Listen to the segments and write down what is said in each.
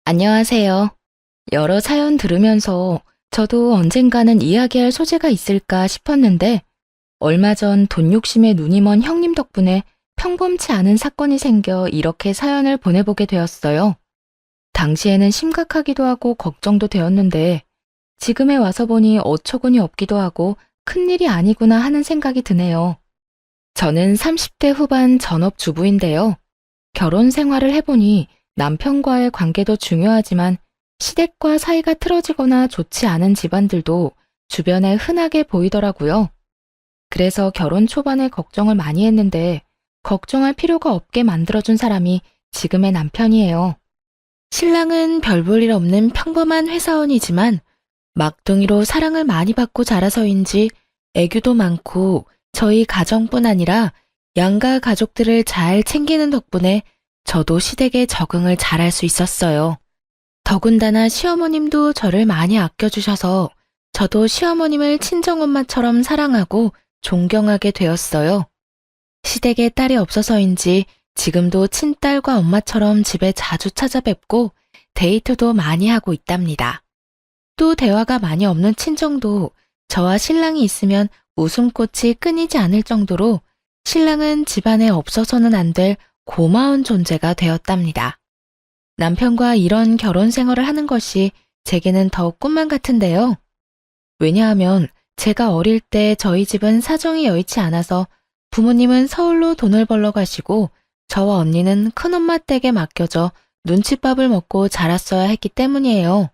안녕하세요. 여러 사연 들으면서 저도 언젠가는 이야기할 소재가 있을까 싶었는데 얼마 전 돈 욕심에 눈이 먼 형님 덕분에 평범치 않은 사건이 생겨 이렇게 사연을 보내보게 되었어요. 당시에는 심각하기도 하고 걱정도 되었는데 지금에 와서 보니 어처구니 없기도 하고 큰일이 아니구나 하는 생각이 드네요. 저는 30대 후반 전업주부인데요. 결혼 생활을 해보니 남편과의 관계도 중요하지만 시댁과 사이가 틀어지거나 좋지 않은 집안들도 주변에 흔하게 보이더라고요. 그래서 결혼 초반에 걱정을 많이 했는데 걱정할 필요가 없게 만들어준 사람이 지금의 남편이에요. 신랑은 별 볼 일 없는 평범한 회사원이지만 막둥이로 사랑을 많이 받고 자라서인지 애교도 많고 저희 가정뿐 아니라 양가 가족들을 잘 챙기는 덕분에 저도 시댁에 적응을 잘할 수 있었어요. 더군다나 시어머님도 저를 많이 아껴주셔서 저도 시어머님을 친정엄마처럼 사랑하고 존경하게 되었어요. 시댁에 딸이 없어서인지 지금도 친딸과 엄마처럼 집에 자주 찾아뵙고 데이트도 많이 하고 있답니다. 또 대화가 많이 없는 친정도 저와 신랑이 있으면 웃음꽃이 끊이지 않을 정도로 신랑은 집안에 없어서는 안 될 고마운 존재가 되었답니다. 남편과 이런 결혼 생활을 하는 것이 제게는 더욱 꿈만 같은데요. 왜냐하면 제가 어릴 때 저희 집은 사정이 여의치 않아서 부모님은 서울로 돈을 벌러 가시고 저와 언니는 큰엄마 댁에 맡겨져 눈칫밥을 먹고 자랐어야 했기 때문이에요.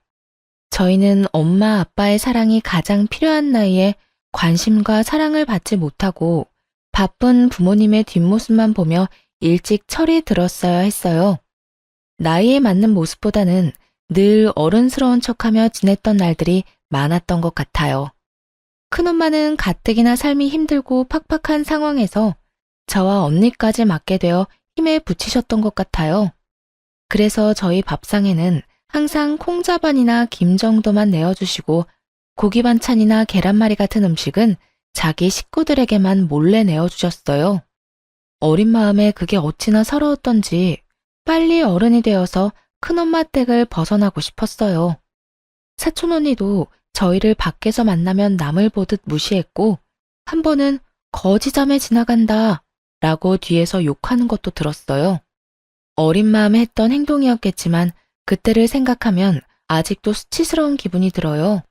저희는 엄마 아빠의 사랑이 가장 필요한 나이에 관심과 사랑을 받지 못하고 바쁜 부모님의 뒷모습만 보며 일찍 철이 들었어야 했어요. 나이에 맞는 모습보다는 늘 어른스러운 척하며 지냈던 날들이 많았던 것 같아요. 큰엄마는 가뜩이나 삶이 힘들고 팍팍한 상황에서 저와 언니까지 맡게 되어 힘에 부치셨던 것 같아요. 그래서 저희 밥상에는 항상 콩자반이나 김 정도만 내어주시고 고기 반찬이나 계란말이 같은 음식은 자기 식구들에게만 몰래 내어주셨어요. 어린 마음에 그게 어찌나 서러웠던지 빨리 어른이 되어서 큰엄마 댁을 벗어나고 싶었어요. 사촌 언니도 저희를 밖에서 만나면 남을 보듯 무시했고 한 번은 거지자매 지나간다 라고 뒤에서 욕하는 것도 들었어요. 어린 마음에 했던 행동이었겠지만 그때를 생각하면 아직도 수치스러운 기분이 들어요.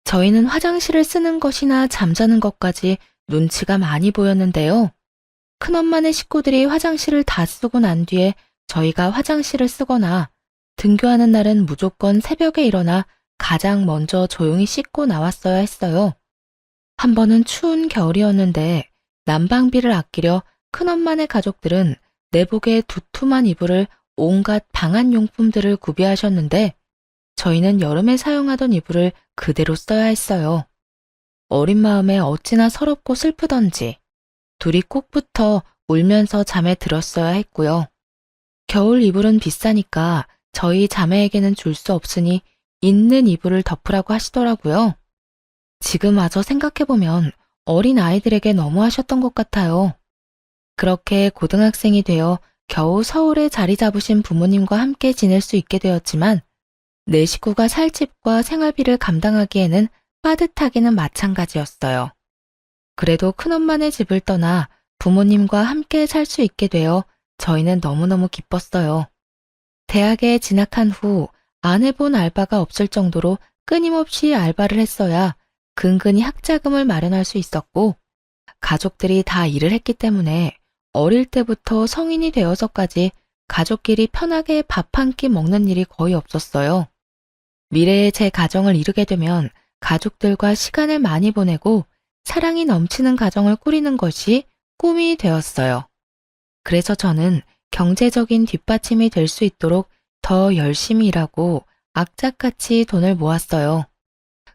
저희는 화장실을 쓰는 것이나 잠자는 것까지 눈치가 많이 보였는데요. 큰엄마네 식구들이 화장실을 다 쓰고 난 뒤에 저희가 화장실을 쓰거나 등교하는 날은 무조건 새벽에 일어나 가장 먼저 조용히 씻고 나왔어야 했어요. 한 번은 추운 겨울이었는데 난방비를 아끼려 큰엄마네 가족들은 내복에 두툼한 이불을 온갖 방한용품들을 구비하셨는데 저희는 여름에 사용하던 이불을 그대로 써야 했어요. 어린 마음에 어찌나 서럽고 슬프던지 둘이 꼭 붙어 울면서 잠에 들었어야 했고요. 겨울 이불은 비싸니까 저희 자매에게는 줄 수 없으니 있는 이불을 덮으라고 하시더라고요. 지금 와서 생각해보면 어린 아이들에게 너무하셨던 것 같아요. 그렇게 고등학생이 되어 겨우 서울에 자리 잡으신 부모님과 함께 지낼 수 있게 되었지만 내 식구가 살 집과 생활비를 감당하기에는 빠듯하기는 마찬가지였어요. 그래도 큰엄마네 집을 떠나 부모님과 함께 살 수 있게 되어 저희는 너무너무 기뻤어요. 대학에 진학한 후 안 해본 알바가 없을 정도로 끊임없이 알바를 했어야 근근히 학자금을 마련할 수 있었고 가족들이 다 일을 했기 때문에 어릴 때부터 성인이 되어서까지 가족끼리 편하게 밥 한 끼 먹는 일이 거의 없었어요. 미래에 제 가정을 이루게 되면 가족들과 시간을 많이 보내고 사랑이 넘치는 가정을 꾸리는 것이 꿈이 되었어요. 그래서 저는 경제적인 뒷받침이 될 수 있도록 더 열심히 일하고 악착같이 돈을 모았어요.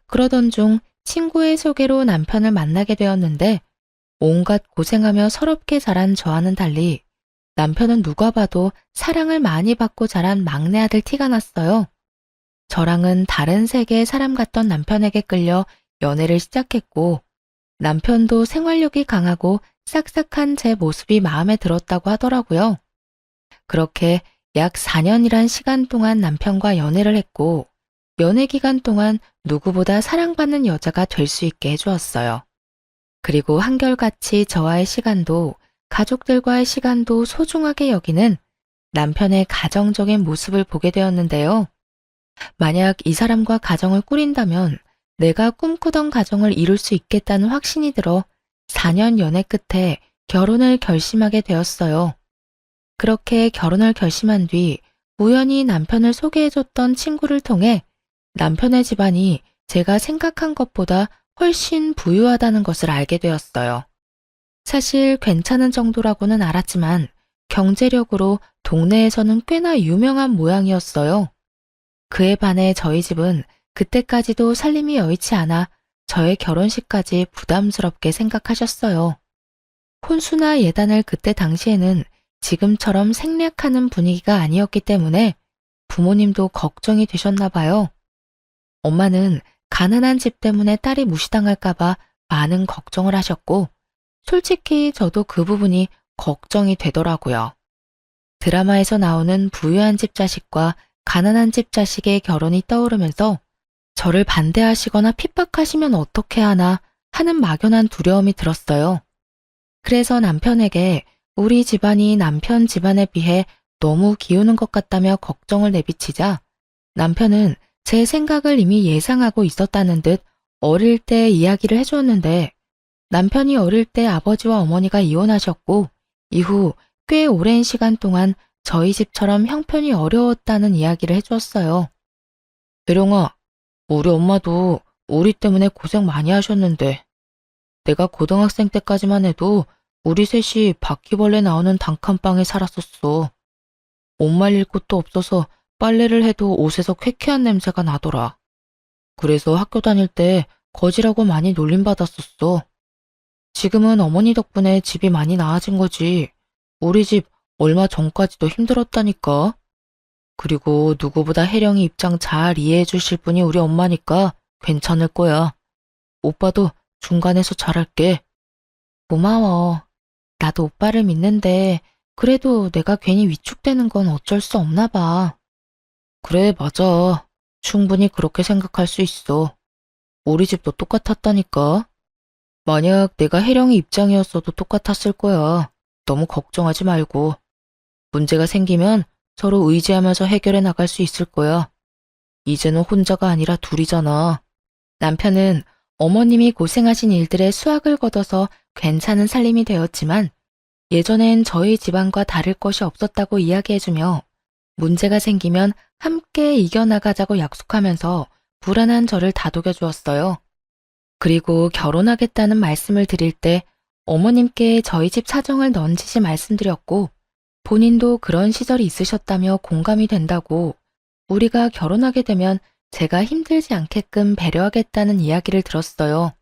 그러던 중 친구의 소개로 남편을 만나게 되었는데 온갖 고생하며 서럽게 자란 저와는 달리 남편은 누가 봐도 사랑을 많이 받고 자란 막내 아들 티가 났어요. 저랑은 다른 세계의 사람 같던 남편에게 끌려 연애를 시작했고 남편도 생활력이 강하고 싹싹한 제 모습이 마음에 들었다고 하더라고요. 그렇게 약 4년이란 시간 동안 남편과 연애를 했고, 연애 기간 동안 누구보다 사랑받는 여자가 될 수 있게 해주었어요. 그리고 한결같이 저와의 시간도 가족들과의 시간도 소중하게 여기는 남편의 가정적인 모습을 보게 되었는데요. 만약 이 사람과 가정을 꾸린다면 내가 꿈꾸던 가정을 이룰 수 있겠다는 확신이 들어 4년 연애 끝에 결혼을 결심하게 되었어요. 그렇게 결혼을 결심한 뒤 우연히 남편을 소개해줬던 친구를 통해 남편의 집안이 제가 생각한 것보다 훨씬 부유하다는 것을 알게 되었어요. 사실 괜찮은 정도라고는 알았지만 경제력으로 동네에서는 꽤나 유명한 모양이었어요. 그에 반해 저희 집은 그때까지도 살림이 여의치 않아 저의 결혼식까지 부담스럽게 생각하셨어요. 혼수나 예단을 그때 당시에는 지금처럼 생략하는 분위기가 아니었기 때문에 부모님도 걱정이 되셨나 봐요. 엄마는 가난한 집 때문에 딸이 무시당할까봐 많은 걱정을 하셨고, 솔직히 저도 그 부분이 걱정이 되더라고요. 드라마에서 나오는 부유한 집 자식과 가난한 집 자식의 결혼이 떠오르면서 저를 반대하시거나 핍박하시면 어떻게 하나 하는 막연한 두려움이 들었어요. 그래서 남편에게 우리 집안이 남편 집안에 비해 너무 기우는 것 같다며 걱정을 내비치자 남편은 제 생각을 이미 예상하고 있었다는 듯 어릴 때 이야기를 해주었는데 남편이 어릴 때 아버지와 어머니가 이혼하셨고 이후 꽤 오랜 시간 동안 저희 집처럼 형편이 어려웠다는 이야기를 해주었어요. 대령아, 우리 엄마도 우리 때문에 고생 많이 하셨는데 내가 고등학생 때까지만 해도 우리 셋이 바퀴벌레 나오는 단칸방에 살았었어. 옷 말릴 곳도 없어서 빨래를 해도 옷에서 쾌쾌한 냄새가 나더라. 그래서 학교 다닐 때 거지라고 많이 놀림받았었어. 지금은 어머니 덕분에 집이 많이 나아진 거지. 우리 집 얼마 전까지도 힘들었다니까. 그리고 누구보다 혜령이 입장 잘 이해해 주실 분이 우리 엄마니까 괜찮을 거야. 오빠도 중간에서 잘할게. 고마워. 나도 오빠를 믿는데 그래도 내가 괜히 위축되는 건 어쩔 수 없나 봐. 그래, 맞아. 충분히 그렇게 생각할 수 있어. 우리 집도 똑같았다니까. 만약 내가 혜령이 입장이었어도 똑같았을 거야. 너무 걱정하지 말고. 문제가 생기면 서로 의지하면서 해결해 나갈 수 있을 거야. 이제는 혼자가 아니라 둘이잖아. 남편은 어머님이 고생하신 일들에 수확을 거둬서 괜찮은 살림이 되었지만 예전엔 저희 집안과 다를 것이 없었다고 이야기해주며 문제가 생기면 함께 이겨나가자고 약속하면서 불안한 저를 다독여 주었어요. 그리고 결혼하겠다는 말씀을 드릴 때 어머님께 저희 집 사정을 넌지시 말씀드렸고 본인도 그런 시절이 있으셨다며 공감이 된다고 우리가 결혼하게 되면 제가 힘들지 않게끔 배려하겠다는 이야기를 들었어요.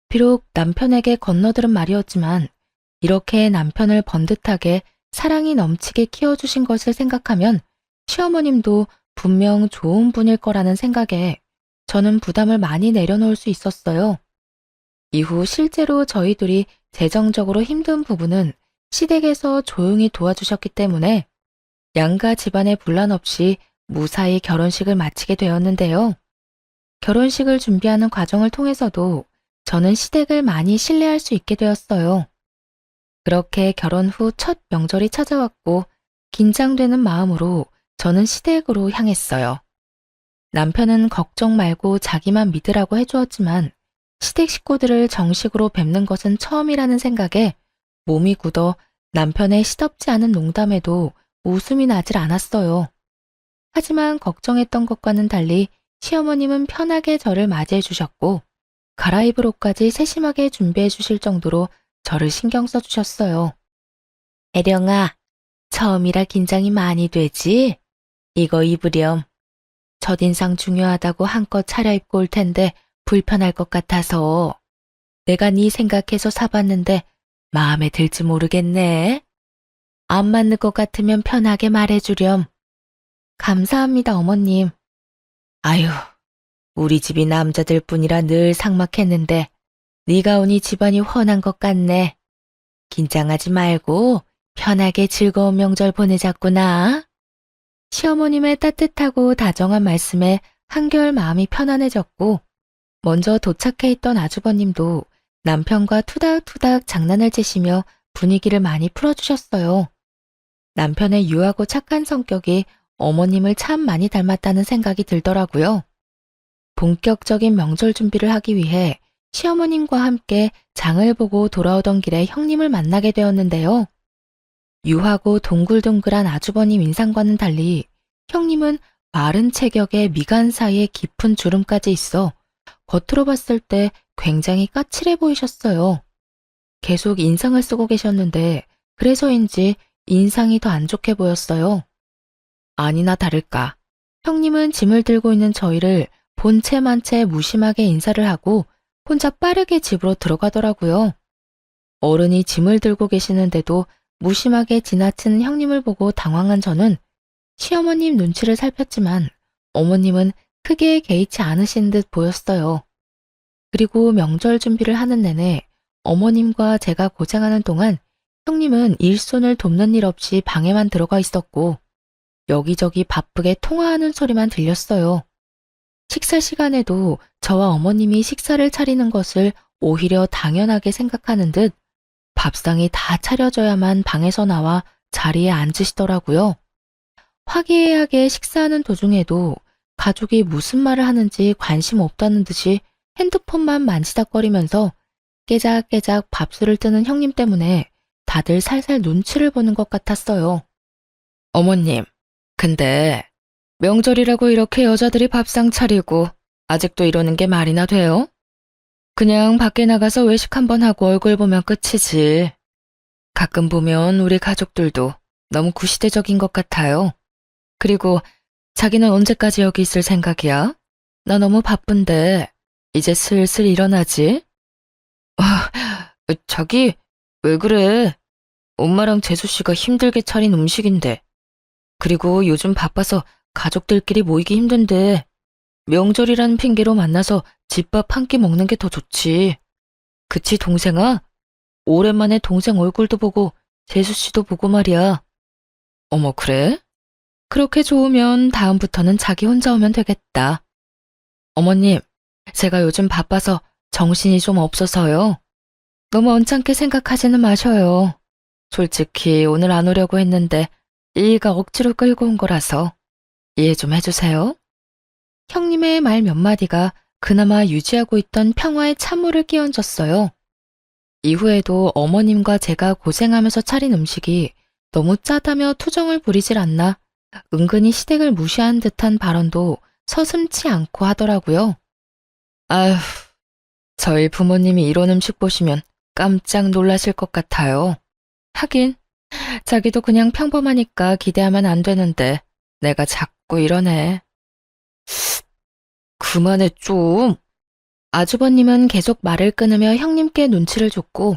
비록 남편에게 건너들은 말이었지만 이렇게 남편을 번듯하게 사랑이 넘치게 키워주신 것을 생각하면 시어머님도 분명 좋은 분일 거라는 생각에 저는 부담을 많이 내려놓을 수 있었어요. 이후 실제로 저희 둘이 재정적으로 힘든 부분은 시댁에서 조용히 도와주셨기 때문에 양가 집안의 분란 없이 무사히 결혼식을 마치게 되었는데요. 결혼식을 준비하는 과정을 통해서도 저는 시댁을 많이 신뢰할 수 있게 되었어요. 그렇게 결혼 후 첫 명절이 찾아왔고 긴장되는 마음으로 저는 시댁으로 향했어요. 남편은 걱정 말고 자기만 믿으라고 해주었지만 시댁 식구들을 정식으로 뵙는 것은 처음이라는 생각에 몸이 굳어 남편의 시덥지 않은 농담에도 웃음이 나질 않았어요. 하지만 걱정했던 것과는 달리 시어머님은 편하게 저를 맞이해 주셨고 갈아입을 옷까지 세심하게 준비해 주실 정도로 저를 신경 써 주셨어요. 혜령아, 처음이라 긴장이 많이 되지? 이거 입으렴. 첫인상 중요하다고 한껏 차려입고 올 텐데 불편할 것 같아서 내가 네 생각해서 사봤는데 마음에 들지 모르겠네. 안 맞는 것 같으면 편하게 말해주렴. 감사합니다, 어머님. 아유, 우리 집이 남자들 뿐이라 늘 삭막했는데 네가 오니 집안이 훤한 것 같네. 긴장하지 말고 편하게 즐거운 명절 보내자꾸나. 시어머님의 따뜻하고 다정한 말씀에 한결 마음이 편안해졌고, 먼저 도착해 있던 아주버님도 남편과 투닥투닥 장난을 치시며 분위기를 많이 풀어주셨어요. 남편의 유하고 착한 성격이 어머님을 참 많이 닮았다는 생각이 들더라고요. 본격적인 명절 준비를 하기 위해 시어머님과 함께 장을 보고 돌아오던 길에 형님을 만나게 되었는데요. 유하고 동글동글한 아주버님 인상과는 달리 형님은 마른 체격에 미간 사이에 깊은 주름까지 있어 겉으로 봤을 때 굉장히 까칠해 보이셨어요. 계속 인상을 쓰고 계셨는데 그래서인지 인상이 더 안 좋게 보였어요. 아니나 다를까 형님은 짐을 들고 있는 저희를 본체만 채 무심하게 인사를 하고 혼자 빠르게 집으로 들어가더라고요. 어른이 짐을 들고 계시는데도 무심하게 지나치는 형님을 보고 당황한 저는 시어머님 눈치를 살폈지만 어머님은 크게 개의치 않으신 듯 보였어요. 그리고 명절 준비를 하는 내내 어머님과 제가 고생하는 동안 형님은 일손을 돕는 일 없이 방에만 들어가 있었고 여기저기 바쁘게 통화하는 소리만 들렸어요. 식사 시간에도 저와 어머님이 식사를 차리는 것을 오히려 당연하게 생각하는 듯 밥상이 다 차려져야만 방에서 나와 자리에 앉으시더라고요. 화기애애하게 식사하는 도중에도 가족이 무슨 말을 하는지 관심 없다는 듯이 핸드폰만 만지작거리면서 깨작깨작 밥술을 뜨는 형님 때문에 다들 살살 눈치를 보는 것 같았어요. 어머님, 근데 명절이라고 이렇게 여자들이 밥상 차리고 아직도 이러는 게 말이나 돼요? 그냥 밖에 나가서 외식 한번 하고 얼굴 보면 끝이지. 가끔 보면 우리 가족들도 너무 구시대적인 것 같아요. 그리고 자기는 언제까지 여기 있을 생각이야? 나 너무 바쁜데 이제 슬슬 일어나지? 아, 자기 왜 그래? 엄마랑 재수 씨가 힘들게 차린 음식인데. 그리고 요즘 바빠서 가족들끼리 모이기 힘든데 명절이라는 핑계로 만나서 집밥 한 끼 먹는 게 더 좋지. 그치, 동생아? 오랜만에 동생 얼굴도 보고 재수 씨도 보고 말이야. 어머, 그래? 그렇게 좋으면 다음부터는 자기 혼자 오면 되겠다. 어머님, 제가 요즘 바빠서 정신이 좀 없어서요. 너무 언짢게 생각하지는 마셔요. 솔직히 오늘 안 오려고 했는데 일이가 억지로 끌고 온 거라서 이해 좀 해주세요. 형님의 말 몇 마디가 그나마 유지하고 있던 평화의 찬물을 끼얹었어요. 이후에도 어머님과 제가 고생하면서 차린 음식이 너무 짜다며 투정을 부리질 않나 은근히 시댁을 무시한 듯한 발언도 서슴지 않고 하더라고요. 아휴, 저희 부모님이 이런 음식 보시면 깜짝 놀라실 것 같아요. 하긴 자기도 그냥 평범하니까 기대하면 안 되는데 내가 자꾸 이러네. 그만해 좀. 아주버님은 계속 말을 끊으며 형님께 눈치를 줬고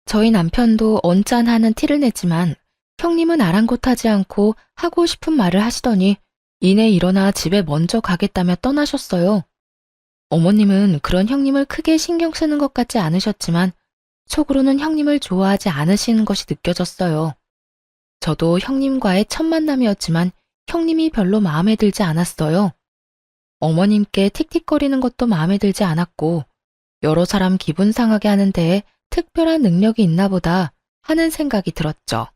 저희 남편도 언짢아하는 티를 냈지만 형님은 아랑곳하지 않고 하고 싶은 말을 하시더니 이내 일어나 집에 먼저 가겠다며 떠나셨어요. 어머님은 그런 형님을 크게 신경 쓰는 것 같지 않으셨지만 속으로는 형님을 좋아하지 않으시는 것이 느껴졌어요. 저도 형님과의 첫 만남이었지만 형님이 별로 마음에 들지 않았어요. 어머님께 틱틱거리는 것도 마음에 들지 않았고 여러 사람 기분 상하게 하는 데에 특별한 능력이 있나 보다 하는 생각이 들었죠.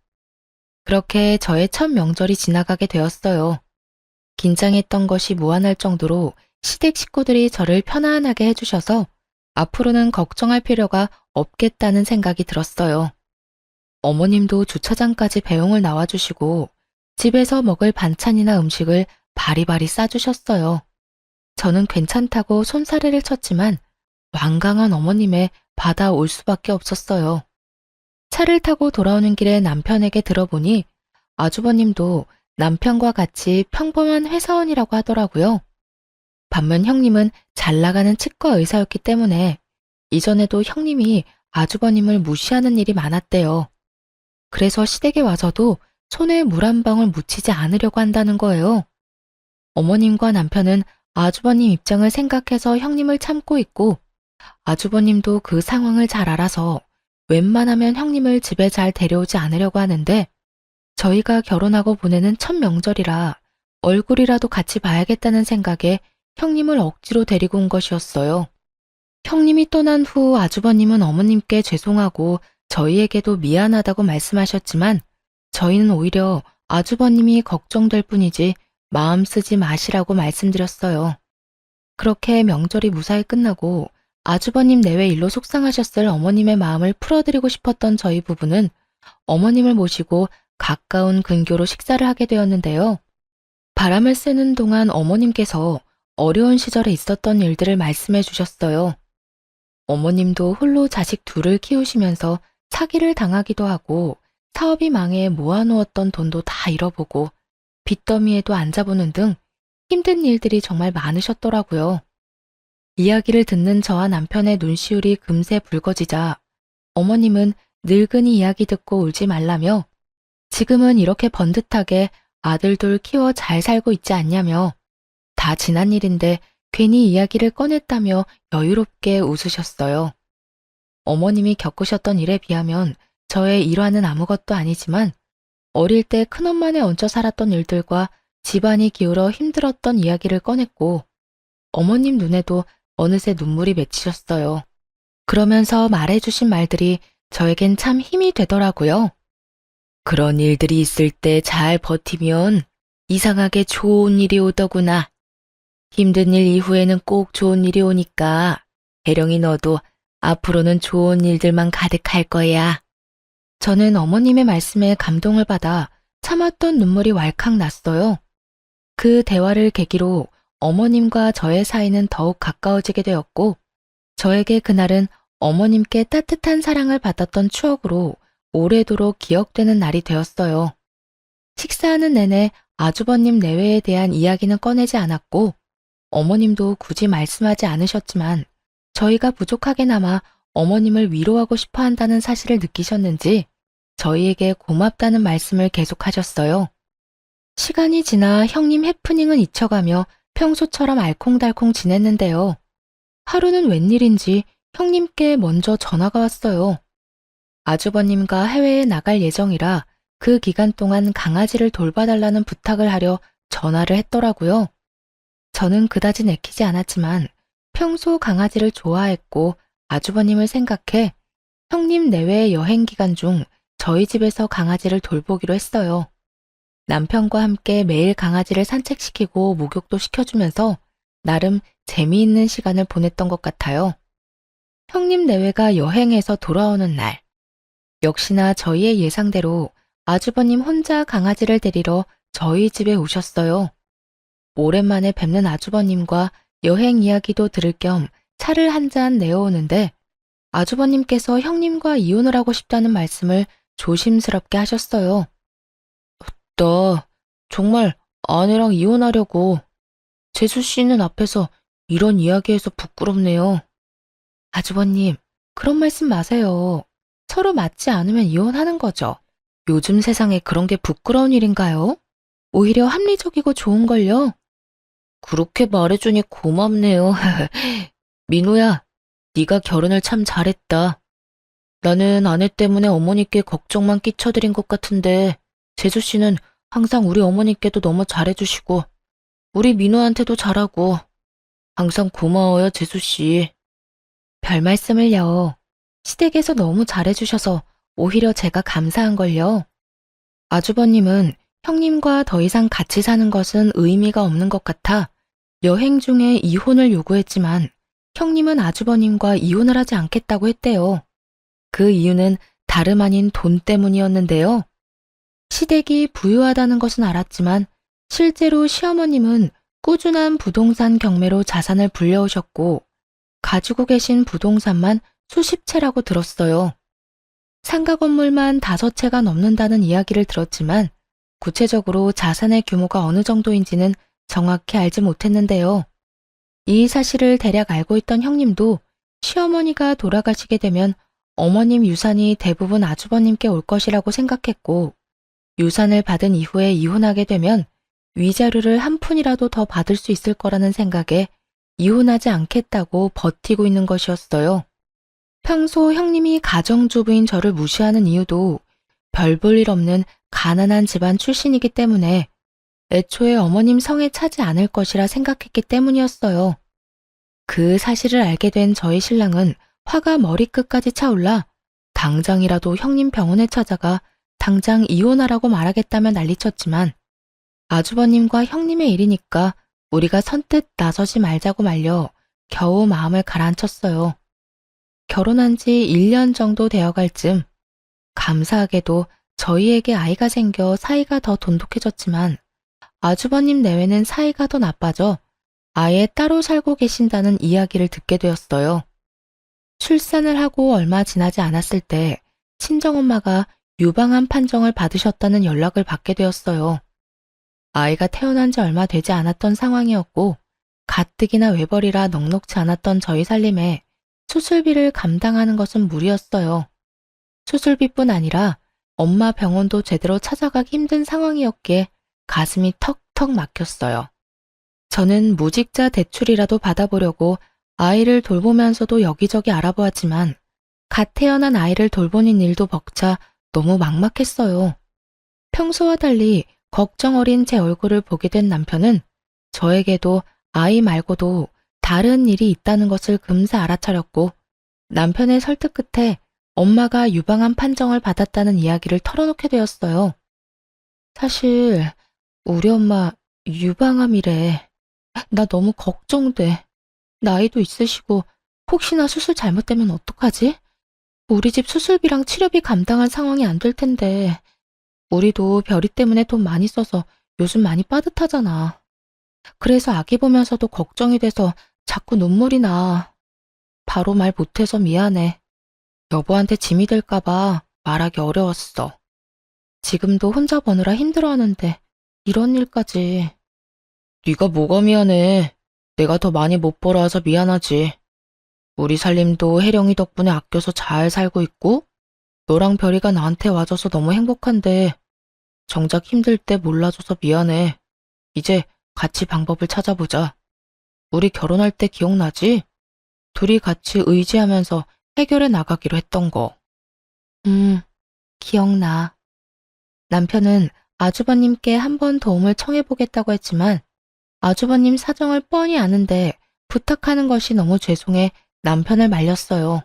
그렇게 저의 첫 명절이 지나가게 되었어요. 긴장했던 것이 무한할 정도로 시댁 식구들이 저를 편안하게 해주셔서 앞으로는 걱정할 필요가 없겠다는 생각이 들었어요. 어머님도 주차장까지 배웅을 나와주시고 집에서 먹을 반찬이나 음식을 바리바리 싸주셨어요. 저는 괜찮다고 손사래를 쳤지만 완강한 어머님의 받아올 수밖에 없었어요. 차를 타고 돌아오는 길에 남편에게 들어보니 아주버님도 남편과 같이 평범한 회사원이라고 하더라고요. 반면 형님은 잘 나가는 치과 의사였기 때문에 이전에도 형님이 아주버님을 무시하는 일이 많았대요. 그래서 시댁에 와서도 손에 물 한 방울 묻히지 않으려고 한다는 거예요. 어머님과 남편은 아주버님 입장을 생각해서 형님을 참고 있고 아주버님도 그 상황을 잘 알아서 웬만하면 형님을 집에 잘 데려오지 않으려고 하는데 저희가 결혼하고 보내는 첫 명절이라 얼굴이라도 같이 봐야겠다는 생각에 형님을 억지로 데리고 온 것이었어요. 형님이 떠난 후 아주버님은 어머님께 죄송하고 저희에게도 미안하다고 말씀하셨지만 저희는 오히려 아주버님이 걱정될 뿐이지 마음 쓰지 마시라고 말씀드렸어요. 그렇게 명절이 무사히 끝나고 아주버님 내외 일로 속상하셨을 어머님의 마음을 풀어드리고 싶었던 저희 부부는 어머님을 모시고 가까운 근교로 식사를 하게 되었는데요. 바람을 쐬는 동안 어머님께서 어려운 시절에 있었던 일들을 말씀해 주셨어요. 어머님도 홀로 자식 둘을 키우시면서 사기를 당하기도 하고 사업이 망해 모아놓았던 돈도 다 잃어보고 빚더미에도 앉아보는 등 힘든 일들이 정말 많으셨더라고요. 이야기를 듣는 저와 남편의 눈시울이 금세 붉어지자 어머님은 늙은이 이야기 듣고 울지 말라며 지금은 이렇게 번듯하게 아들 둘 키워 잘 살고 있지 않냐며 다 지난 일인데 괜히 이야기를 꺼냈다며 여유롭게 웃으셨어요. 어머님이 겪으셨던 일에 비하면 저의 일화는 아무것도 아니지만 어릴 때 큰엄마네 얹혀 살았던 일들과 집안이 기울어 힘들었던 이야기를 꺼냈고 어머님 눈에도 어느새 눈물이 맺히셨어요. 그러면서 말해주신 말들이 저에겐 참 힘이 되더라고요. 그런 일들이 있을 때 잘 버티면 이상하게 좋은 일이 오더구나. 힘든 일 이후에는 꼭 좋은 일이 오니까 혜령이 너도 앞으로는 좋은 일들만 가득할 거야. 저는 어머님의 말씀에 감동을 받아 참았던 눈물이 왈칵 났어요. 그 대화를 계기로 어머님과 저의 사이는 더욱 가까워지게 되었고 저에게 그날은 어머님께 따뜻한 사랑을 받았던 추억으로 오래도록 기억되는 날이 되었어요. 식사하는 내내 아주버님 내외에 대한 이야기는 꺼내지 않았고 어머님도 굳이 말씀하지 않으셨지만 저희가 부족하게나마 어머님을 위로하고 싶어 한다는 사실을 느끼셨는지 저희에게 고맙다는 말씀을 계속하셨어요. 시간이 지나 형님 해프닝은 잊혀가며 평소처럼 알콩달콩 지냈는데요. 하루는 웬일인지 형님께 먼저 전화가 왔어요. 아주버님과 해외에 나갈 예정이라 그 기간 동안 강아지를 돌봐달라는 부탁을 하려 전화를 했더라고요. 저는 그다지 내키지 않았지만 평소 강아지를 좋아했고 아주버님을 생각해 형님 내외 여행 기간 중 저희 집에서 강아지를 돌보기로 했어요. 남편과 함께 매일 강아지를 산책시키고 목욕도 시켜주면서 나름 재미있는 시간을 보냈던 것 같아요. 형님 내외가 여행에서 돌아오는 날, 역시나 저희의 예상대로 아주버님 혼자 강아지를 데리러 저희 집에 오셨어요. 오랜만에 뵙는 아주버님과 여행 이야기도 들을 겸 차를 한 잔 내어오는데 아주버님께서 형님과 이혼을 하고 싶다는 말씀을 조심스럽게 하셨어요. 나 정말 아내랑 이혼하려고. 재수 씨는 앞에서 이런 이야기해서 부끄럽네요. 아주버님, 그런 말씀 마세요. 서로 맞지 않으면 이혼하는 거죠. 요즘 세상에 그런 게 부끄러운 일인가요? 오히려 합리적이고 좋은걸요. 그렇게 말해주니 고맙네요. 민호야, 네가 결혼을 참 잘했다. 나는 아내 때문에 어머니께 걱정만 끼쳐드린 것 같은데 재수 씨는 항상 우리 어머니께도 너무 잘해주시고 우리 민호한테도 잘하고 항상 고마워요, 재수 씨. 별 말씀을요. 시댁에서 너무 잘해주셔서 오히려 제가 감사한걸요. 아주버님은 형님과 더 이상 같이 사는 것은 의미가 없는 것 같아 여행 중에 이혼을 요구했지만 형님은 아주버님과 이혼을 하지 않겠다고 했대요. 그 이유는 다름 아닌 돈 때문이었는데요. 시댁이 부유하다는 것은 알았지만 실제로 시어머님은 꾸준한 부동산 경매로 자산을 불려오셨고 가지고 계신 부동산만 수십 채라고 들었어요. 상가 건물만 5채가 넘는다는 이야기를 들었지만 구체적으로 자산의 규모가 어느 정도인지는 정확히 알지 못했는데요. 이 사실을 대략 알고 있던 형님도 시어머니가 돌아가시게 되면 어머님 유산이 대부분 아주버님께 올 것이라고 생각했고 유산을 받은 이후에 이혼하게 되면 위자료를 한 푼이라도 더 받을 수 있을 거라는 생각에 이혼하지 않겠다고 버티고 있는 것이었어요. 평소 형님이 가정주부인 저를 무시하는 이유도 별 볼 일 없는 가난한 집안 출신이기 때문에 애초에 어머님 성에 차지 않을 것이라 생각했기 때문이었어요. 그 사실을 알게 된 저희 신랑은 화가 머리끝까지 차올라 당장이라도 형님 병원에 찾아가 당장 이혼하라고 말하겠다며 난리쳤지만 아주버님과 형님의 일이니까 우리가 선뜻 나서지 말자고 말려 겨우 마음을 가라앉혔어요. 결혼한 지 1년 정도 되어갈 즈음 감사하게도 저희에게 아이가 생겨 사이가 더 돈독해졌지만 아주버님 내외는 사이가 더 나빠져 아예 따로 살고 계신다는 이야기를 듣게 되었어요. 출산을 하고 얼마 지나지 않았을 때 친정엄마가 유방암 판정을 받으셨다는 연락을 받게 되었어요. 아이가 태어난 지 얼마 되지 않았던 상황이었고 가뜩이나 외벌이라 넉넉지 않았던 저희 살림에 수술비를 감당하는 것은 무리였어요. 수술비뿐 아니라 엄마 병원도 제대로 찾아가기 힘든 상황이었기에 가슴이 턱턱 막혔어요. 저는 무직자 대출이라도 받아보려고 아이를 돌보면서도 여기저기 알아보았지만 갓 태어난 아이를 돌보는 일도 벅차 너무 막막했어요. 평소와 달리 걱정 어린 제 얼굴을 보게 된 남편은 저에게도 아이 말고도 다른 일이 있다는 것을 금세 알아차렸고 남편의 설득 끝에 엄마가 유방암 판정을 받았다는 이야기를 털어놓게 되었어요. 사실 우리 엄마 유방암이래. 나 너무 걱정돼. 나이도 있으시고 혹시나 수술 잘못되면 어떡하지? 우리 집 수술비랑 치료비 감당할 상황이 안 될 텐데 우리도 별이 때문에 돈 많이 써서 요즘 많이 빠듯하잖아. 그래서 아기 보면서도 걱정이 돼서 자꾸 눈물이 나. 바로 말 못해서 미안해. 여보한테 짐이 될까봐 말하기 어려웠어. 지금도 혼자 버느라 힘들어하는데 이런 일까지. 네가 뭐가 미안해. 내가 더 많이 못 벌어와서 미안하지. 우리 살림도 혜령이 덕분에 아껴서 잘 살고 있고 너랑 별이가 나한테 와줘서 너무 행복한데 정작 힘들 때 몰라줘서 미안해. 이제 같이 방법을 찾아보자. 우리 결혼할 때 기억나지? 둘이 같이 의지하면서 해결해 나가기로 했던 거. 기억나. 남편은 아주버님께 한번 도움을 청해보겠다고 했지만 아주버님 사정을 뻔히 아는데 부탁하는 것이 너무 죄송해 남편을 말렸어요.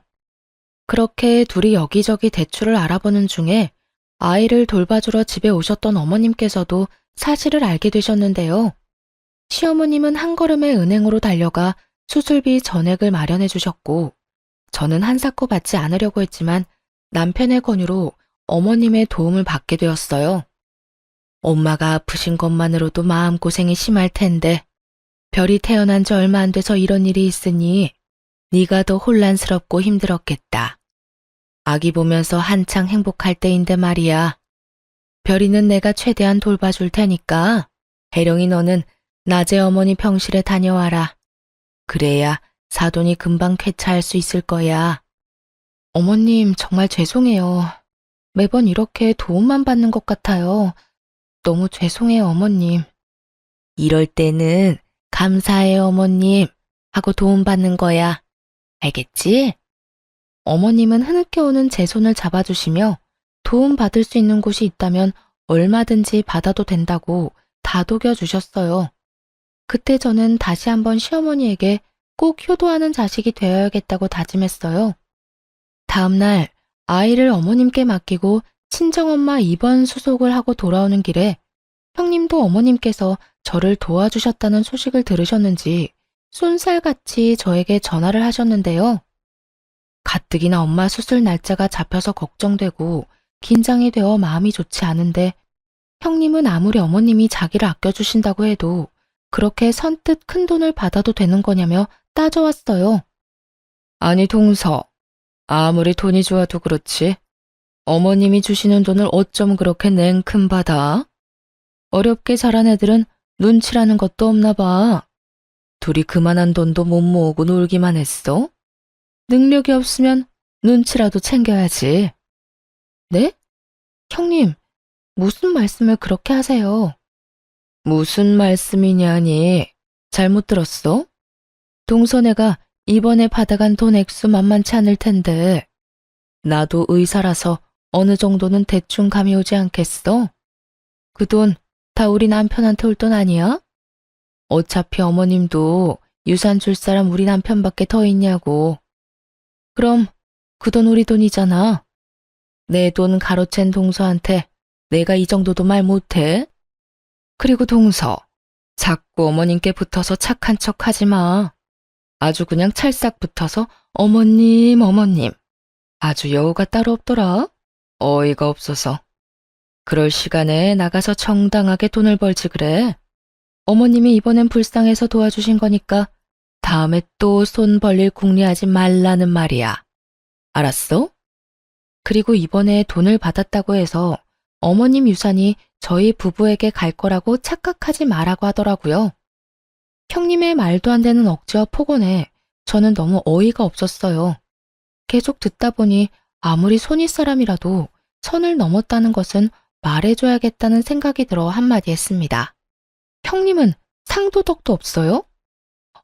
그렇게 둘이 여기저기 대출을 알아보는 중에 아이를 돌봐주러 집에 오셨던 어머님께서도 사실을 알게 되셨는데요. 시어머님은 한 걸음에 은행으로 달려가 수술비 전액을 마련해 주셨고 저는 한사코 받지 않으려고 했지만 남편의 권유로 어머님의 도움을 받게 되었어요. 엄마가 아프신 것만으로도 마음고생이 심할 텐데 별이 태어난 지 얼마 안 돼서 이런 일이 있으니 네가 더 혼란스럽고 힘들었겠다. 아기 보면서 한창 행복할 때인데 말이야. 별이는 내가 최대한 돌봐줄 테니까 혜령이 너는 낮에 어머니 병실에 다녀와라. 그래야 사돈이 금방 쾌차할 수 있을 거야. 어머님 정말 죄송해요. 매번 이렇게 도움만 받는 것 같아요. 너무 죄송해요, 어머님. 이럴 때는 감사해요, 어머님 하고 도움받는 거야. 알겠지? 어머님은 흐느껴 오는 제 손을 잡아주시며 도움받을 수 있는 곳이 있다면 얼마든지 받아도 된다고 다독여 주셨어요. 그때 저는 다시 한번 시어머니에게 꼭 효도하는 자식이 되어야겠다고 다짐했어요. 다음 날 아이를 어머님께 맡기고 친정엄마 입원 수속을 하고 돌아오는 길에 형님도 어머님께서 저를 도와주셨다는 소식을 들으셨는지 쏜살같이 저에게 전화를 하셨는데요. 가뜩이나 엄마 수술 날짜가 잡혀서 걱정되고 긴장이 되어 마음이 좋지 않은데 형님은 아무리 어머님이 자기를 아껴주신다고 해도 그렇게 선뜻 큰 돈을 받아도 되는 거냐며 따져왔어요. 아니 동서, 아무리 돈이 좋아도 그렇지. 어머님이 주시는 돈을 어쩜 그렇게 냉큼 받아? 어렵게 자란 애들은 눈치라는 것도 없나 봐. 둘이 그만한 돈도 못 모으고 놀기만 했어? 능력이 없으면 눈치라도 챙겨야지. 네? 형님, 무슨 말씀을 그렇게 하세요? 무슨 말씀이냐니? 잘못 들었어? 동서네가 이번에 받아간 돈 액수 만만치 않을 텐데 나도 의사라서 어느 정도는 대충 감이 오지 않겠어? 그 돈 다 우리 남편한테 올 돈 아니야? 어차피 어머님도 유산 줄 사람 우리 남편밖에 더 있냐고. 그럼 그 돈 우리 돈이잖아. 내 돈 가로챈 동서한테 내가 이 정도도 말 못해? 그리고 동서, 자꾸 어머님께 붙어서 착한 척 하지 마. 아주 그냥 찰싹 붙어서 어머님, 어머님. 아주 여우가 따로 없더라. 어이가 없어서. 그럴 시간에 나가서 정당하게 돈을 벌지 그래. 어머님이 이번엔 불쌍해서 도와주신 거니까 다음에 또 손 벌릴 궁리하지 말라는 말이야. 알았어? 그리고 이번에 돈을 받았다고 해서 어머님 유산이 저희 부부에게 갈 거라고 착각하지 말라고 하더라고요. 형님의 말도 안 되는 억지와 폭언에 저는 너무 어이가 없었어요. 계속 듣다 보니 아무리 손윗 사람이라도 선을 넘었다는 것은 말해줘야겠다는 생각이 들어 한마디 했습니다. 형님은 상도덕도 없어요?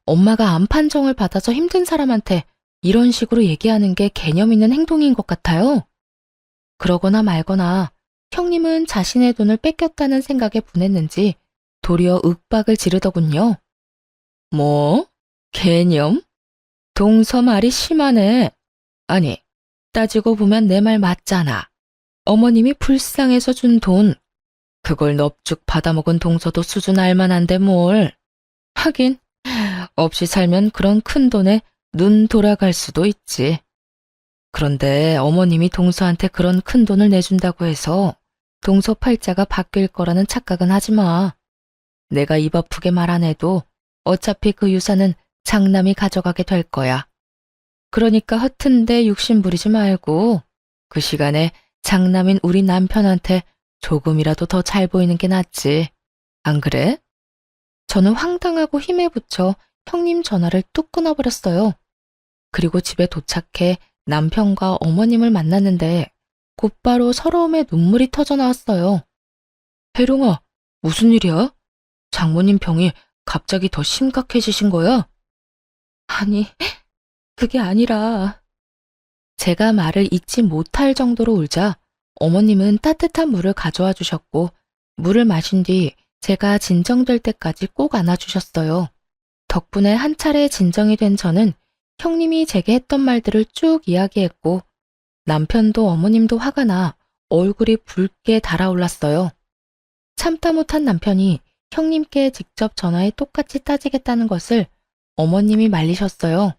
엄마가 암 판정을 받아서 힘든 사람한테 이런 식으로 얘기하는 게 개념 있는 행동인 것 같아요. 그러거나 말거나 형님은 자신의 돈을 뺏겼다는 생각에 분했는지 도리어 윽박을 지르더군요. 뭐? 개념? 동서 말이 심하네. 아니, 따지고 보면 내 말 맞잖아. 어머님이 불쌍해서 준 돈. 그걸 넙죽 받아먹은 동서도 수준 알만한데 뭘. 하긴, 없이 살면 그런 큰 돈에 눈 돌아갈 수도 있지. 그런데 어머님이 동서한테 그런 큰 돈을 내준다고 해서 동서 팔자가 바뀔 거라는 착각은 하지 마. 내가 입 아프게 말 안 해도 어차피 그 유산은 장남이 가져가게 될 거야. 그러니까 허튼데 욕심 부리지 말고 그 시간에 장남인 우리 남편한테 조금이라도 더 잘 보이는 게 낫지. 안 그래? 저는 황당하고 힘에 부쳐 형님 전화를 뚝 끊어버렸어요. 그리고 집에 도착해 남편과 어머님을 만났는데 곧바로 서러움에 눈물이 터져 나왔어요. 혜룡아, 무슨 일이야? 장모님 병이 갑자기 더 심각해지신 거야? 아니, 그게 아니라 제가 말을 잇지 못할 정도로 울자 어머님은 따뜻한 물을 가져와 주셨고 물을 마신 뒤 제가 진정될 때까지 꼭 안아주셨어요. 덕분에 한 차례 진정이 된 저는 형님이 제게 했던 말들을 쭉 이야기했고 남편도 어머님도 화가 나 얼굴이 붉게 달아올랐어요. 참다 못한 남편이 형님께 직접 전화해 똑같이 따지겠다는 것을 어머님이 말리셨어요.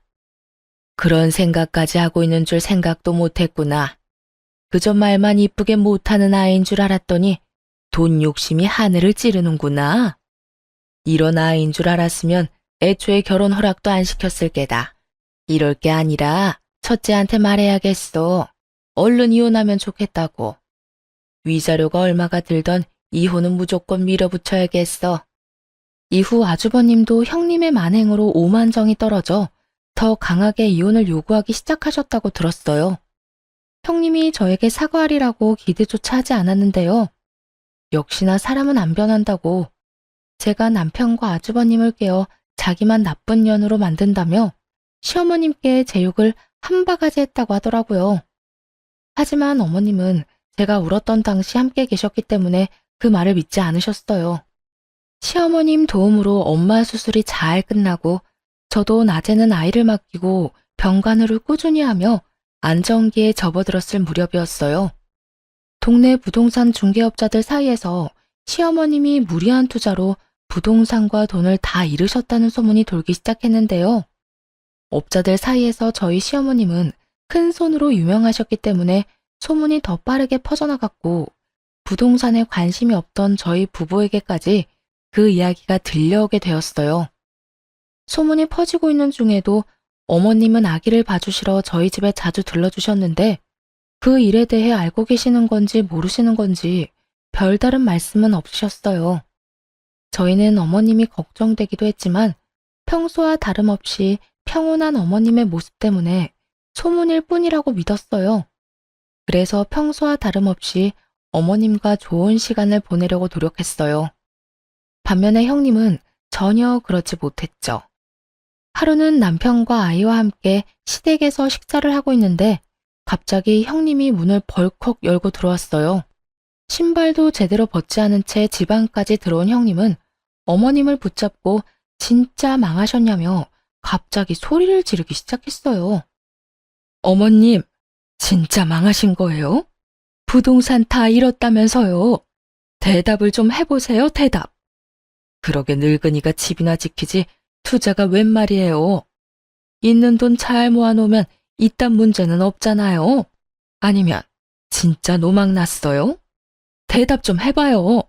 그런 생각까지 하고 있는 줄 생각도 못했구나. 그저 말만 이쁘게 못하는 아이인 줄 알았더니 돈 욕심이 하늘을 찌르는구나. 이런 아이인 줄 알았으면 애초에 결혼 허락도 안 시켰을 게다. 이럴 게 아니라 첫째한테 말해야겠어. 얼른 이혼하면 좋겠다고. 위자료가 얼마가 들던 이혼은 무조건 밀어붙여야겠어. 이후 아주버님도 형님의 만행으로 오만정이 떨어져 더 강하게 이혼을 요구하기 시작하셨다고 들었어요. 형님이 저에게 사과하리라고 기대조차 하지 않았는데요. 역시나 사람은 안 변한다고 제가 남편과 아주버님을 깨워 자기만 나쁜 년으로 만든다며 시어머님께 제 욕을 한 바가지 했다고 하더라고요. 하지만 어머님은 제가 울었던 당시 함께 계셨기 때문에 그 말을 믿지 않으셨어요. 시어머님 도움으로 엄마 수술이 잘 끝나고 저도 낮에는 아이를 맡기고 병간호를 꾸준히 하며 안정기에 접어들었을 무렵이었어요. 동네 부동산 중개업자들 사이에서 시어머님이 무리한 투자로 부동산과 돈을 다 잃으셨다는 소문이 돌기 시작했는데요. 업자들 사이에서 저희 시어머님은 큰 손으로 유명하셨기 때문에 소문이 더 빠르게 퍼져나갔고 부동산에 관심이 없던 저희 부부에게까지 그 이야기가 들려오게 되었어요. 소문이 퍼지고 있는 중에도 어머님은 아기를 봐주시러 저희 집에 자주 들러주셨는데 그 일에 대해 알고 계시는 건지 모르시는 건지 별다른 말씀은 없으셨어요. 저희는 어머님이 걱정되기도 했지만 평소와 다름없이 평온한 어머님의 모습 때문에 소문일 뿐이라고 믿었어요. 그래서 평소와 다름없이 어머님과 좋은 시간을 보내려고 노력했어요. 반면에 형님은 전혀 그렇지 못했죠. 하루는 남편과 아이와 함께 시댁에서 식사를 하고 있는데 갑자기 형님이 문을 벌컥 열고 들어왔어요. 신발도 제대로 벗지 않은 채 집 안까지 들어온 형님은 어머님을 붙잡고 진짜 망하셨냐며 갑자기 소리를 지르기 시작했어요. 어머님, 진짜 망하신 거예요? 부동산 다 잃었다면서요. 대답을 좀 해보세요, 대답. 그러게 늙은이가 집이나 지키지 투자가 웬 말이에요. 있는 돈 잘 모아놓으면 이딴 문제는 없잖아요. 아니면 진짜 노망 났어요? 대답 좀 해봐요.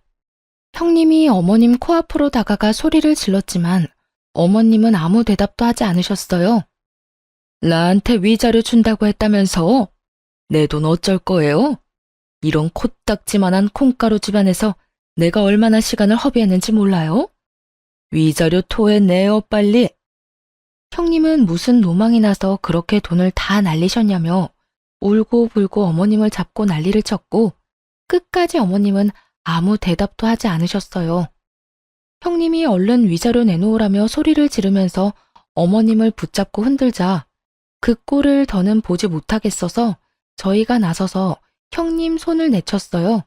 형님이 어머님 코앞으로 다가가 소리를 질렀지만 어머님은 아무 대답도 하지 않으셨어요. 나한테 위자료 준다고 했다면서? 내 돈 어쩔 거예요? 이런 코딱지만한 콩가루 집안에서 내가 얼마나 시간을 허비했는지 몰라요? 위자료 토해내요, 빨리. 형님은 무슨 노망이 나서 그렇게 돈을 다 날리셨냐며 울고불고 어머님을 잡고 난리를 쳤고 끝까지 어머님은 아무 대답도 하지 않으셨어요. 형님이 얼른 위자료 내놓으라며 소리를 지르면서 어머님을 붙잡고 흔들자 그 꼴을 더는 보지 못하겠어서 저희가 나서서 형님 손을 내쳤어요.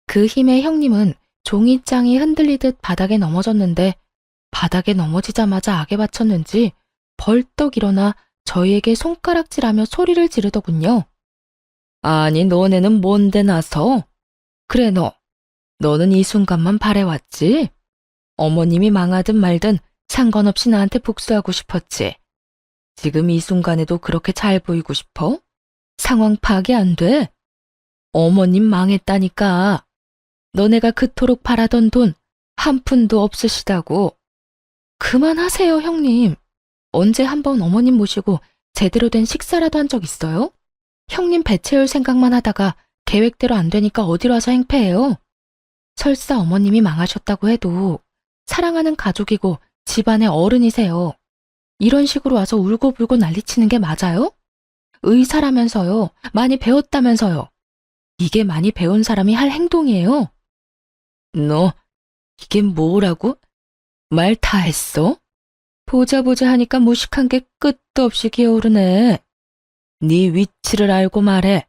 그 힘에 형님은 종이장이 흔들리듯 바닥에 넘어졌는데 바닥에 넘어지자마자 악에 받쳤는지 벌떡 일어나 저희에게 손가락질하며 소리를 지르더군요. 아니 너네는 뭔데 나서? 그래 너는 이 순간만 바래왔지? 어머님이 망하든 말든 상관없이 나한테 복수하고 싶었지. 지금 이 순간에도 그렇게 잘 보이고 싶어? 상황 파악이 안 돼? 어머님 망했다니까. 너네가 그토록 바라던 돈 한 푼도 없으시다고. 그만하세요, 형님. 언제 한번 어머님 모시고 제대로 된 식사라도 한 적 있어요? 형님 배 채울 생각만 하다가 계획대로 안 되니까 어디로 와서 행패해요? 설사 어머님이 망하셨다고 해도 사랑하는 가족이고 집안의 어른이세요. 이런 식으로 와서 울고불고 난리치는 게 맞아요? 의사라면서요. 많이 배웠다면서요. 이게 많이 배운 사람이 할 행동이에요. 너 이게 뭐라고? 말 다 했어? 보자 하니까 무식한 게 끝도 없이 기어오르네. 네 위치를 알고 말해.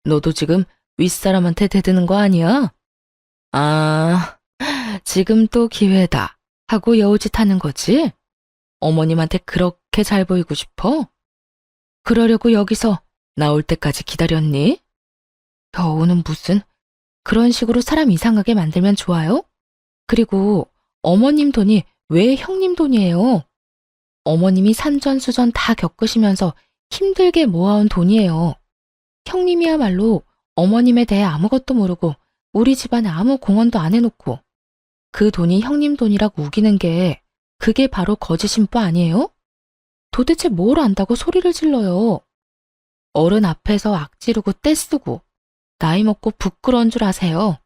너도 지금 윗사람한테 대드는 거 아니야? 아, 지금 또 기회다 하고 여우짓 하는 거지? 어머님한테 그렇게 잘 보이고 싶어? 그러려고 여기서 나올 때까지 기다렸니? 겨우는 무슨 그런 식으로 사람 이상하게 만들면 좋아요? 그리고 어머님 돈이 왜 형님 돈이에요? 어머님이 산전수전 다 겪으시면서 힘들게 모아온 돈이에요. 형님이야말로 어머님에 대해 아무것도 모르고 우리 집안에 아무 공헌도 안 해놓고 그 돈이 형님 돈이라고 우기는 게 그게 바로 거짓 인부 아니에요? 도대체 뭘 안다고 소리를 질러요? 어른 앞에서 악지르고 떼쓰고 나이 먹고 부끄러운 줄 아세요?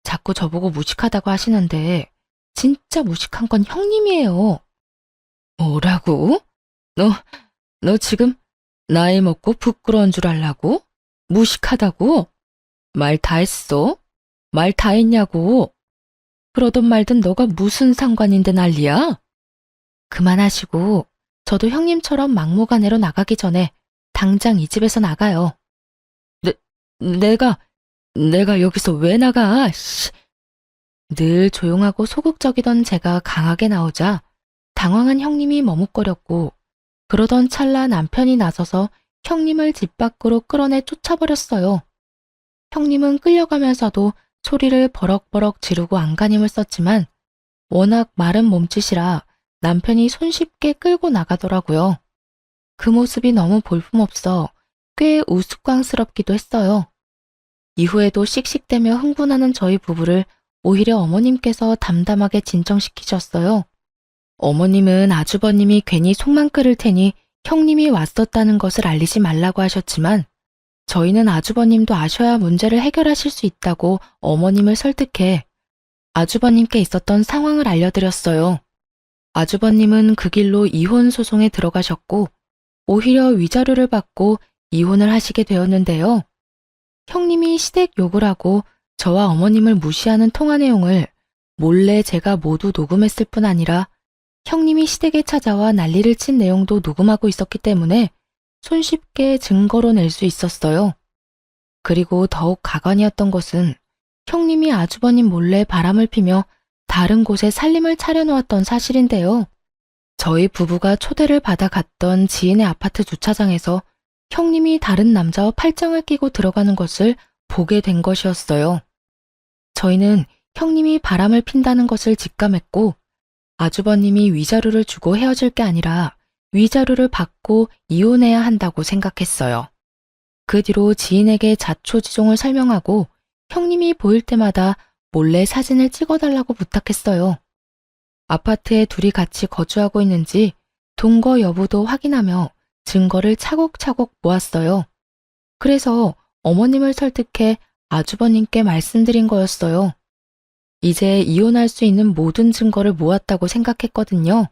자꾸 저보고 무식하다고 하시는데 진짜 무식한 건 형님이에요. 뭐라고? 너 지금 나이 먹고 부끄러운 줄 알라고? 무식하다고? 말 다 했어? 말 다 했냐고? 그러든 말든 너가 무슨 상관인데 난리야? 그만하시고 저도 형님처럼 막무가내로 나가기 전에 당장 이 집에서 나가요. 내가 여기서 왜 나가? 씨. 늘 조용하고 소극적이던 제가 강하게 나오자 당황한 형님이 머뭇거렸고 그러던 찰나 남편이 나서서 형님을 집 밖으로 끌어내 쫓아버렸어요. 형님은 끌려가면서도 소리를 버럭버럭 지르고 안간힘을 썼지만 워낙 마른 몸짓이라 남편이 손쉽게 끌고 나가더라고요. 그 모습이 너무 볼품없어 꽤 우스꽝스럽기도 했어요. 이후에도 씩씩대며 흥분하는 저희 부부를 오히려 어머님께서 담담하게 진정시키셨어요. 어머님은 아주버님이 괜히 속만 끓을 테니 형님이 왔었다는 것을 알리지 말라고 하셨지만 저희는 아주버님도 아셔야 문제를 해결하실 수 있다고 어머님을 설득해 아주버님께 있었던 상황을 알려드렸어요. 아주버님은 그 길로 이혼 소송에 들어가셨고 오히려 위자료를 받고 이혼을 하시게 되었는데요. 형님이 시댁 욕을 하고 저와 어머님을 무시하는 통화 내용을 몰래 제가 모두 녹음했을 뿐 아니라 형님이 시댁에 찾아와 난리를 친 내용도 녹음하고 있었기 때문에 손쉽게 증거로 낼 수 있었어요. 그리고 더욱 가관이었던 것은 형님이 아주버님 몰래 바람을 피며 다른 곳에 살림을 차려놓았던 사실인데요. 저희 부부가 초대를 받아 갔던 지인의 아파트 주차장에서 형님이 다른 남자와 팔짱을 끼고 들어가는 것을 보게 된 것이었어요. 저희는 형님이 바람을 핀다는 것을 직감했고 아주버님이 위자료를 주고 헤어질 게 아니라 위자료를 받고 이혼해야 한다고 생각했어요. 그 뒤로 지인에게 자초지종을 설명하고 형님이 보일 때마다 몰래 사진을 찍어달라고 부탁했어요. 아파트에 둘이 같이 거주하고 있는지 동거 여부도 확인하며 증거를 차곡차곡 모았어요. 그래서 어머님을 설득해 아주버님께 말씀드린 거였어요. 이제 이혼할 수 있는 모든 증거를 모았다고 생각했거든요.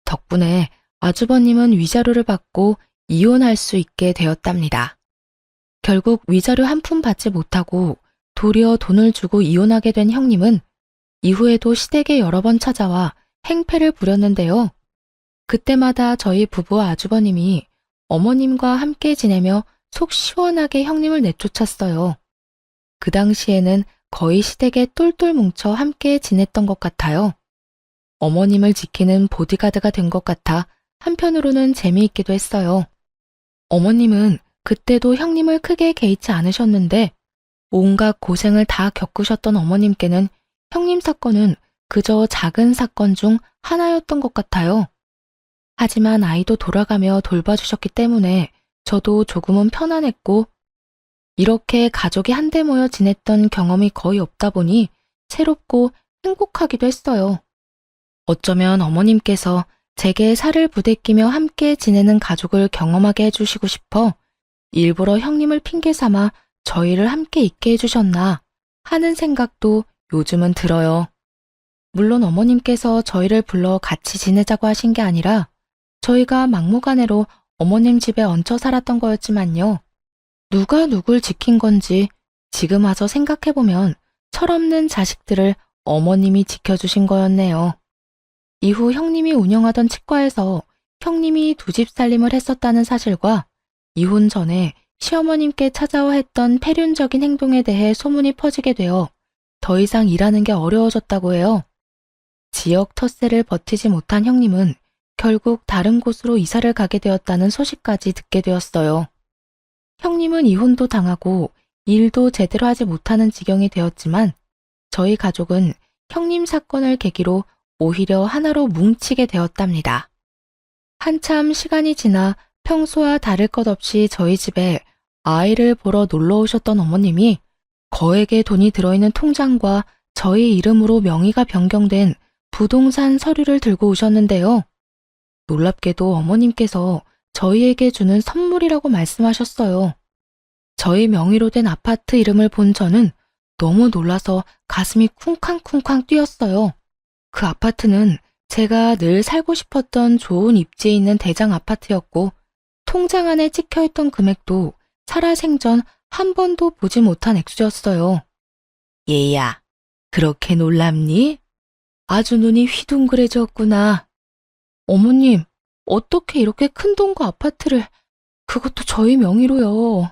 덕분에 아주버님은 위자료를 받고 이혼할 수 있게 되었답니다. 결국 위자료 한 푼 받지 못하고 도리어 돈을 주고 이혼하게 된 형님은 이후에도 시댁에 여러 번 찾아와 행패를 부렸는데요. 그때마다 저희 부부와 아주버님이 어머님과 함께 지내며 속 시원하게 형님을 내쫓았어요. 그 당시에는 거의 시댁에 똘똘 뭉쳐 함께 지냈던 것 같아요. 어머님을 지키는 보디가드가 된 것 같아 한편으로는 재미있기도 했어요. 어머님은 그때도 형님을 크게 개의치 않으셨는데 온갖 고생을 다 겪으셨던 어머님께는 형님 사건은 그저 작은 사건 중 하나였던 것 같아요. 하지만 아이도 돌아가며 돌봐주셨기 때문에 저도 조금은 편안했고 이렇게 가족이 한데 모여 지냈던 경험이 거의 없다 보니 새롭고 행복하기도 했어요. 어쩌면 어머님께서 제게 살을 부대끼며 함께 지내는 가족을 경험하게 해주시고 싶어 일부러 형님을 핑계 삼아 저희를 함께 있게 해주셨나 하는 생각도 요즘은 들어요. 물론 어머님께서 저희를 불러 같이 지내자고 하신 게 아니라 저희가 막무가내로 어머님 집에 얹혀 살았던 거였지만요. 누가 누굴 지킨 건지 지금 와서 생각해보면 철없는 자식들을 어머님이 지켜주신 거였네요. 이후 형님이 운영하던 치과에서 형님이 두 집 살림을 했었다는 사실과 이혼 전에 시어머님께 찾아와 했던 폐륜적인 행동에 대해 소문이 퍼지게 되어 더 이상 일하는 게 어려워졌다고 해요. 지역 텃세를 버티지 못한 형님은 결국 다른 곳으로 이사를 가게 되었다는 소식까지 듣게 되었어요. 형님은 이혼도 당하고 일도 제대로 하지 못하는 지경이 되었지만 저희 가족은 형님 사건을 계기로 오히려 하나로 뭉치게 되었답니다. 한참 시간이 지나 평소와 다를 것 없이 저희 집에 아이를 보러 놀러 오셨던 어머님이 거액의 돈이 들어있는 통장과 저희 이름으로 명의가 변경된 부동산 서류를 들고 오셨는데요. 놀랍게도 어머님께서 저희에게 주는 선물이라고 말씀하셨어요. 저희 명의로 된 아파트 이름을 본 저는 너무 놀라서 가슴이 쿵쾅쿵쾅 뛰었어요. 그 아파트는 제가 늘 살고 싶었던 좋은 입지에 있는 대장 아파트였고 통장 안에 찍혀있던 금액도 살아생전 한 번도 보지 못한 액수였어요. 얘야, 그렇게 놀랍니? 아주 눈이 휘둥그레졌구나. 어머님, 어떻게 이렇게 큰 돈과 아파트를, 그것도 저희 명의로요.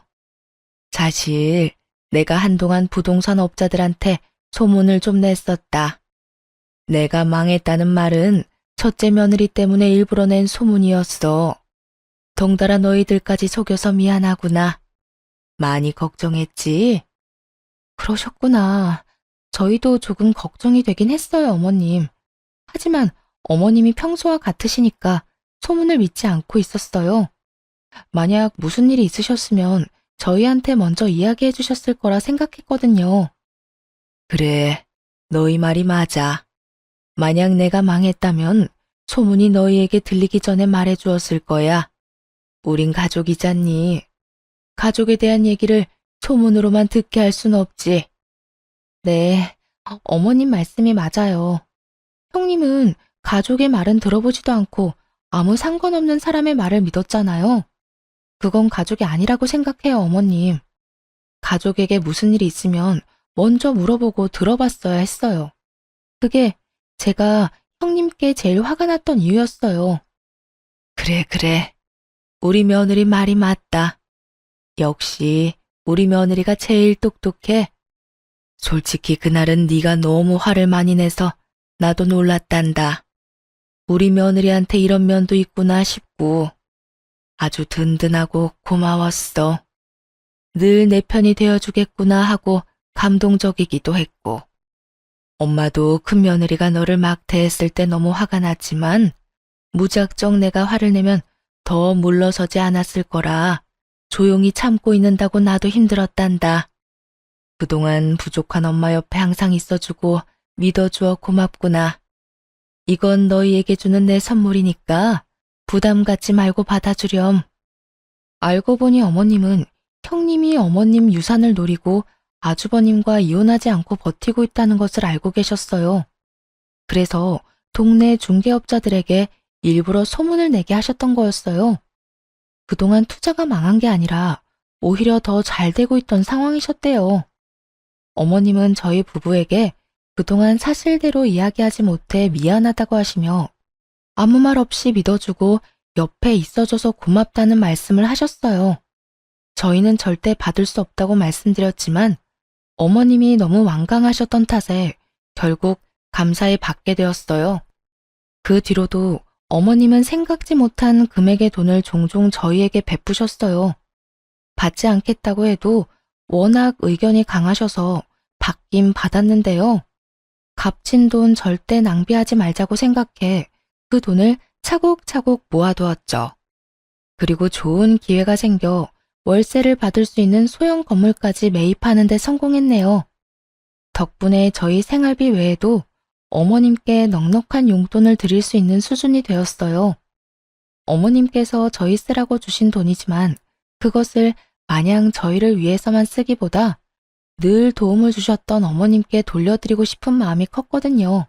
사실 내가 한동안 부동산 업자들한테 소문을 좀 냈었다. 내가 망했다는 말은 첫째 며느리 때문에 일부러 낸 소문이었어. 덩달아 너희들까지 속여서 미안하구나. 많이 걱정했지? 그러셨구나. 저희도 조금 걱정이 되긴 했어요, 어머님. 하지만 어머님이 평소와 같으시니까 소문을 믿지 않고 있었어요. 만약 무슨 일이 있으셨으면 저희한테 먼저 이야기해 주셨을 거라 생각했거든요. 그래, 너희 말이 맞아. 만약 내가 망했다면 소문이 너희에게 들리기 전에 말해 주었을 거야. 우린 가족이잖니. 가족에 대한 얘기를 소문으로만 듣게 할 순 없지. 네, 어머님 말씀이 맞아요. 형님은 가족의 말은 들어보지도 않고 아무 상관없는 사람의 말을 믿었잖아요. 그건 가족이 아니라고 생각해요, 어머님. 가족에게 무슨 일이 있으면 먼저 물어보고 들어봤어야 했어요. 그게 제가 형님께 제일 화가 났던 이유였어요. 그래. 우리 며느리 말이 맞다. 역시 우리 며느리가 제일 똑똑해. 솔직히 그날은 네가 너무 화를 많이 내서 나도 놀랐단다. 우리 며느리한테 이런 면도 있구나 싶고 아주 든든하고 고마웠어. 늘 내 편이 되어주겠구나 하고 감동적이기도 했고 엄마도 큰 며느리가 너를 막 대했을 때 너무 화가 났지만 무작정 내가 화를 내면 더 물러서지 않았을 거라 조용히 참고 있는다고 나도 힘들었단다. 그동안 부족한 엄마 옆에 항상 있어주고 믿어주어 고맙구나. 이건 너희에게 주는 내 선물이니까 부담 갖지 말고 받아주렴. 알고 보니 어머님은 형님이 어머님 유산을 노리고 아주버님과 이혼하지 않고 버티고 있다는 것을 알고 계셨어요. 그래서 동네 중개업자들에게 일부러 소문을 내게 하셨던 거였어요. 그동안 투자가 망한 게 아니라 오히려 더 잘 되고 있던 상황이셨대요. 어머님은 저희 부부에게 그동안 사실대로 이야기하지 못해 미안하다고 하시며 아무 말 없이 믿어주고 옆에 있어줘서 고맙다는 말씀을 하셨어요. 저희는 절대 받을 수 없다고 말씀드렸지만 어머님이 너무 완강하셨던 탓에 결국 감사히 받게 되었어요. 그 뒤로도 어머님은 생각지 못한 금액의 돈을 종종 저희에게 베푸셨어요. 받지 않겠다고 해도 워낙 의견이 강하셔서 받긴 받았는데요. 값진 돈 절대 낭비하지 말자고 생각해 그 돈을 차곡차곡 모아두었죠. 그리고 좋은 기회가 생겨 월세를 받을 수 있는 소형 건물까지 매입하는 데 성공했네요. 덕분에 저희 생활비 외에도 어머님께 넉넉한 용돈을 드릴 수 있는 수준이 되었어요. 어머님께서 저희 쓰라고 주신 돈이지만 그것을 마냥 저희를 위해서만 쓰기보다 늘 도움을 주셨던 어머님께 돌려드리고 싶은 마음이 컸거든요.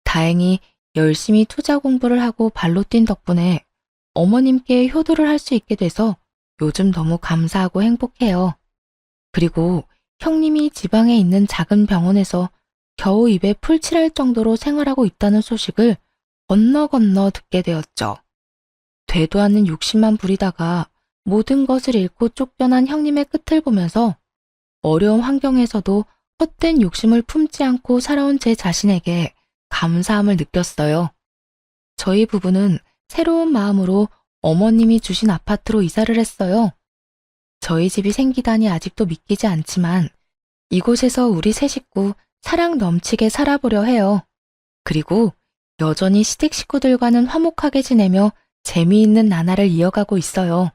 다행히 열심히 투자 공부를 하고 발로 뛴 덕분에 어머님께 효도를 할 수 있게 돼서 요즘 너무 감사하고 행복해요. 그리고 형님이 지방에 있는 작은 병원에서 겨우 입에 풀 칠할 정도로 생활하고 있다는 소식을 건너 듣게 되었죠. 되도 않는 욕심만 부리다가 모든 것을 잃고 쫓겨난 형님의 끝을 보면서 어려운 환경에서도 헛된 욕심을 품지 않고 살아온 제 자신에게 감사함을 느꼈어요. 저희 부부는 새로운 마음으로 어머님이 주신 아파트로 이사를 했어요. 저희 집이 생기다니 아직도 믿기지 않지만 이곳에서 우리 세 식구 사랑 넘치게 살아보려 해요. 그리고 여전히 시댁 식구들과는 화목하게 지내며 재미있는 나날을 이어가고 있어요.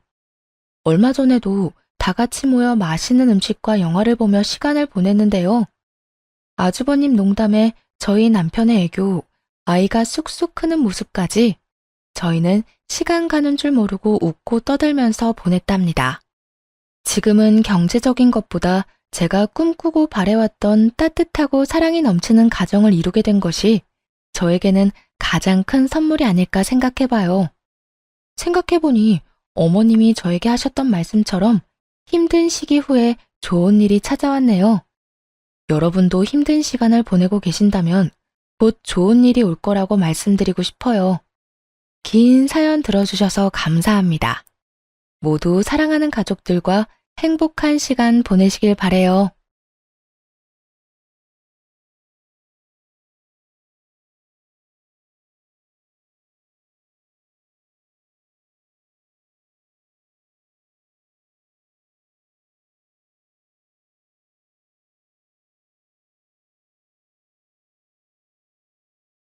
얼마 전에도 다 같이 모여 맛있는 음식과 영화를 보며 시간을 보냈는데요. 아주버님 농담에 저희 남편의 애교, 아이가 쑥쑥 크는 모습까지 저희는 시간 가는 줄 모르고 웃고 떠들면서 보냈답니다. 지금은 경제적인 것보다 제가 꿈꾸고 바래왔던 따뜻하고 사랑이 넘치는 가정을 이루게 된 것이 저에게는 가장 큰 선물이 아닐까 생각해봐요. 생각해보니 어머님이 저에게 하셨던 말씀처럼 힘든 시기 후에 좋은 일이 찾아왔네요. 여러분도 힘든 시간을 보내고 계신다면 곧 좋은 일이 올 거라고 말씀드리고 싶어요. 긴 사연 들어주셔서 감사합니다. 모두 사랑하는 가족들과 행복한 시간 보내시길 바래요.